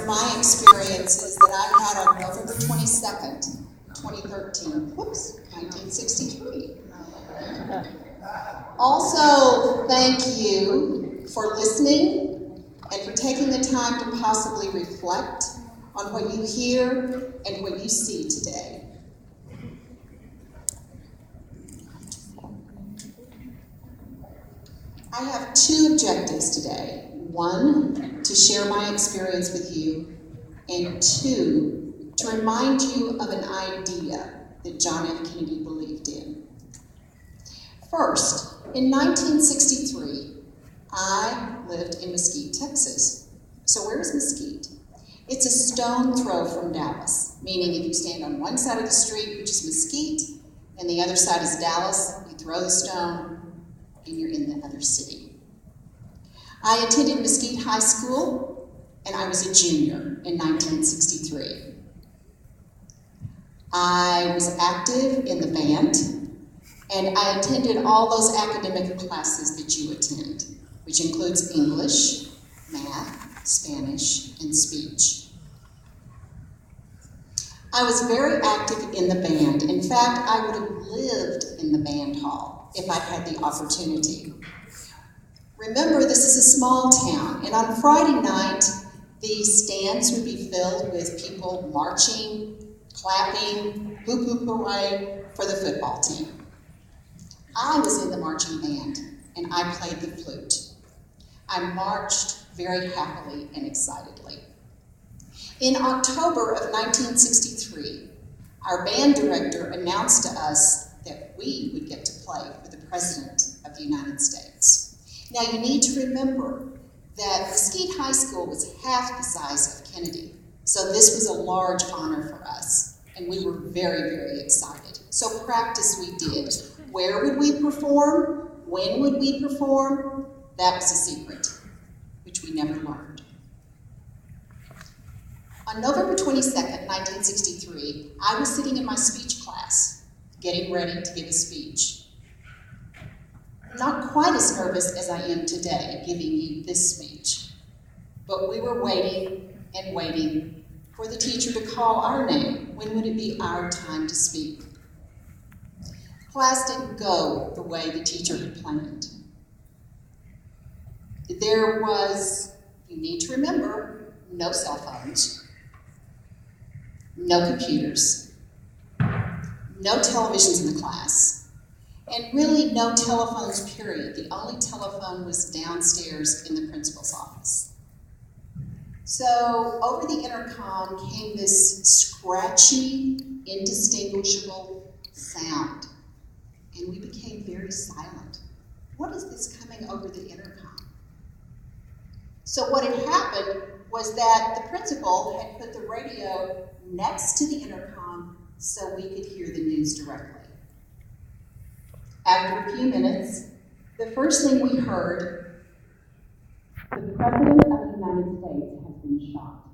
my experiences that I had on November 22nd, 2013. Whoops, 1963. Also, thank you for listening and for taking the time to possibly reflect on what you hear and what you see today. I have two objectives today. One, to share my experience with you, and two, to remind you of an idea that John F. Kennedy believed in. First, in 1963, I lived in Mesquite, Texas. So where is Mesquite? It's a stone throw from Dallas, meaning if you stand on one side of the street, which is Mesquite, and the other side is Dallas, you throw the stone, and you're in the other city. I attended Mesquite High School, and I was a junior in 1963. I was active in the band, and I attended all those academic classes that you attend, which includes English, math, Spanish, and speech. I was very active in the band. In fact, I would have lived in the band hall if I'd had the opportunity. Remember, this is a small town, and on Friday night, the stands would be filled with people marching, clapping, hoop hoop hooray for the football team. I was in the marching band, and I played the flute. I marched very happily and excitedly. In October of 1963, our band director announced to us that we would get to play for the President of the United States. Now you need to remember that Mesquite High School was half the size of Kennedy, so this was a large honor for us, and we were very, very excited. So practice we did. Where would we perform? When would we perform? That was a secret, which we never learned. On November 22nd, 1963, I was sitting in my speech class, getting ready to give a speech. Not quite as nervous as I am today giving you this speech, but we were waiting and waiting for the teacher to call our name. When would it be our time to speak? Class didn't go the way the teacher had planned. There was, you need to remember, no cell phones, no computers, no televisions in the class, and really no telephones, period. The only telephone was downstairs in the principal's office. So over the intercom came this scratchy, indistinguishable sound, and we became very silent. What is this coming over the intercom? So what had happened was that the principal had put the radio next to the intercom so we could hear the news directly. After a few minutes, the first thing we heard, the President of the United States has been shot.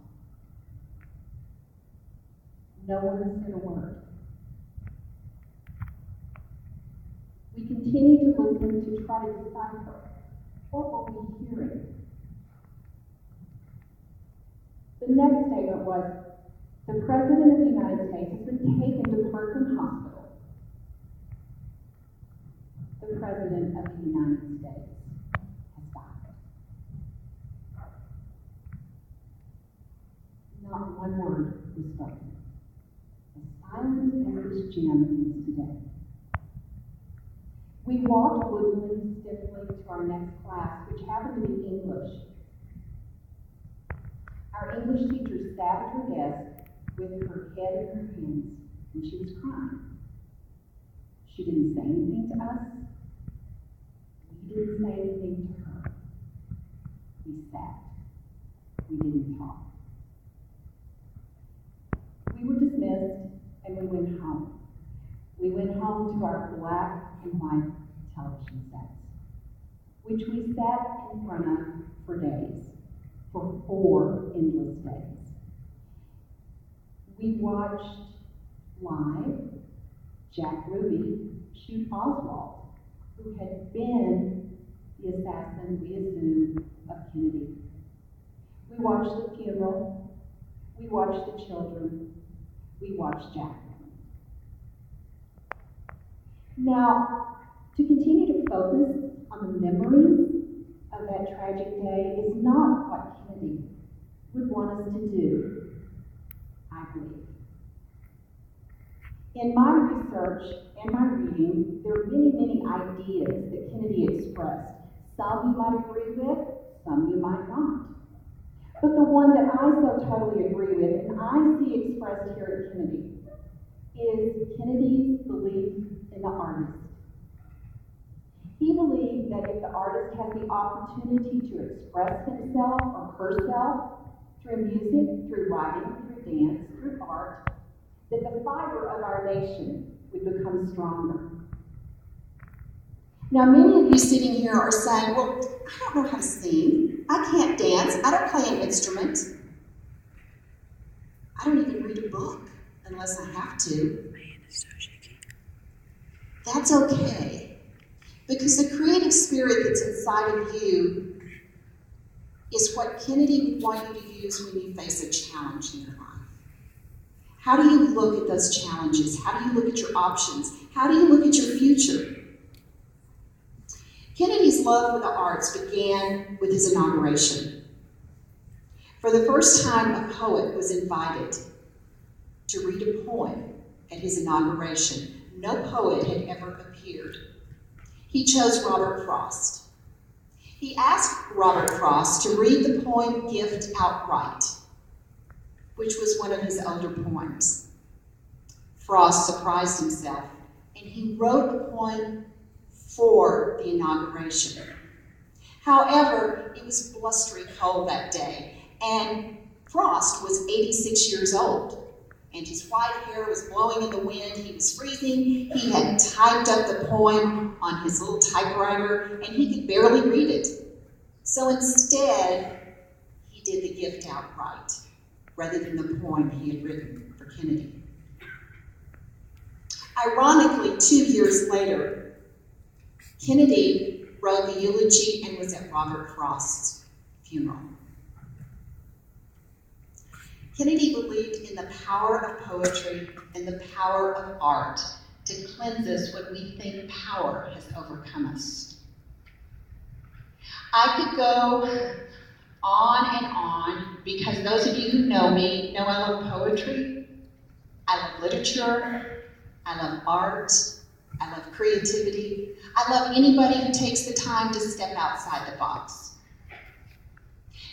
No one said a word. We continued to listen to try to decipher what were we hearing. The next statement was, the President of the United States has been taken to Pearson Hospital. The President of the United States has died. Not one word was spoken. As silent as this gym is today. We walked woodenly, stiffly to our next class, which happened to be English. Our English teacher sat at her desk with her head in her hands, and she was crying. She didn't say anything to us. We didn't say anything to her. We sat. We didn't talk. We were dismissed, and we went home. We went home to our black and white television sets, which we sat in front of for days, for 4 endless days. We watched live Jack Ruby shoot Oswald, who had been the assassin, we assume, of Kennedy. We watched the funeral We watch the children. We watch Jack. Now, to continue to focus on the memories of that tragic day is not what Kennedy would want us to do, I believe. In my research and my reading, there are many, many ideas that Kennedy expressed. Some you might agree with, some you might not. But the one that I so totally agree with, and I see expressed here at Kennedy, is Kennedy's belief in the artist. He believed that if the artist has the opportunity to express himself or herself through music, through writing, through dance, through art, that the fiber of our nation would become stronger. Now, many of you sitting here are saying, well, I don't know how to sing. I can't dance. I don't play an instrument. I don't even read a book unless I have to. My hand is so shaky. That's okay. Because the creative spirit that's inside of you is what Kennedy would want you to use when you face a challenge in your life. How do you look at those challenges? How do you look at your options? How do you look at your future? Kennedy's love for the arts began with his inauguration. For the first time, a poet was invited to read a poem at his inauguration. No poet had ever appeared. He chose Robert Frost. He asked Robert Frost to read the poem Gift outright, which was one of his older poems. Frost surprised himself, and he wrote a poem for the inauguration. However, it was blustery cold that day, and Frost was 86 years old, and his white hair was blowing in the wind. He was freezing. He had typed up the poem on his little typewriter, and he could barely read it. So instead, he did the gift outright, rather than the poem he had written for Kennedy. Ironically, 2 years later, Kennedy wrote the eulogy and was at Robert Frost's funeral. Kennedy believed in the power of poetry and the power of art to cleanse us when we think power has overcome us. I could go on and on, because those of you who know me know I love poetry, I love literature, I love art, I love creativity. I love anybody who takes the time to step outside the box.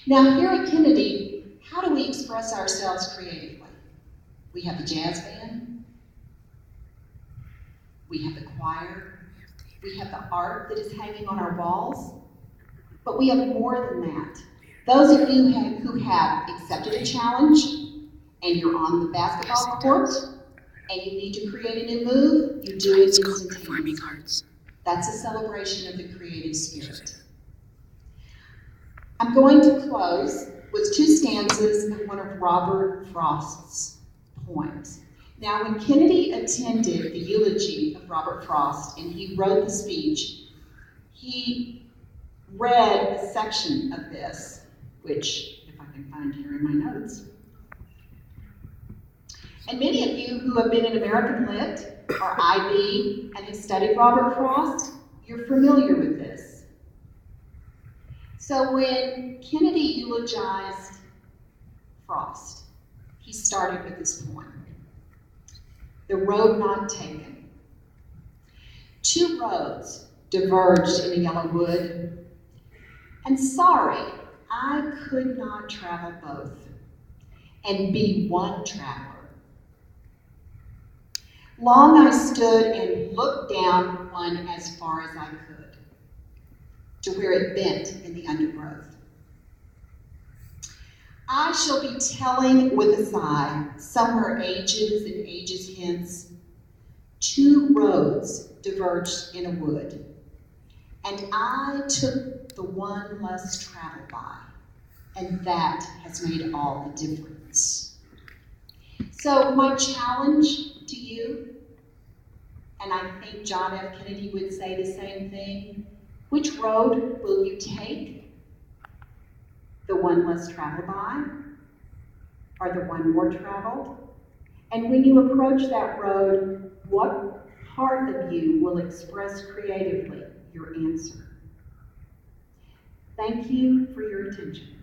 Now, here at Kennedy, how do we express ourselves creatively? We have the jazz band, we have the choir, we have the art that is hanging on our walls, but we have more than that. Those of you who have accepted a challenge and you're on the basketball court and you need to create a new move, you do it instantaneously. That's a celebration of the creative spirit. I'm going to close with 2 stanzas of one of Robert Frost's poems. Now, when Kennedy attended the eulogy of Robert Frost and he wrote the speech, he read a section of this, which, if I can find here in my notes. And many of you who have been in American Lit or IB and have studied Robert Frost, you're familiar with this. So when Kennedy eulogized Frost, he started with this poem, The Road Not Taken. 2 roads diverged in a yellow wood, and sorry, I could not travel both and be one traveler. Long I stood and looked down one as far as I could, to where it bent in the undergrowth. I shall be telling with a sigh, somewhere ages and ages hence, 2 roads diverged in a wood, and I took the one less traveled by, and that has made all the difference. So my challenge to you, and I think John F. Kennedy would say the same thing, which road will you take? The one less traveled by, or the one more traveled? And when you approach that road, what part of you will express creatively your answer? Thank you for your attention.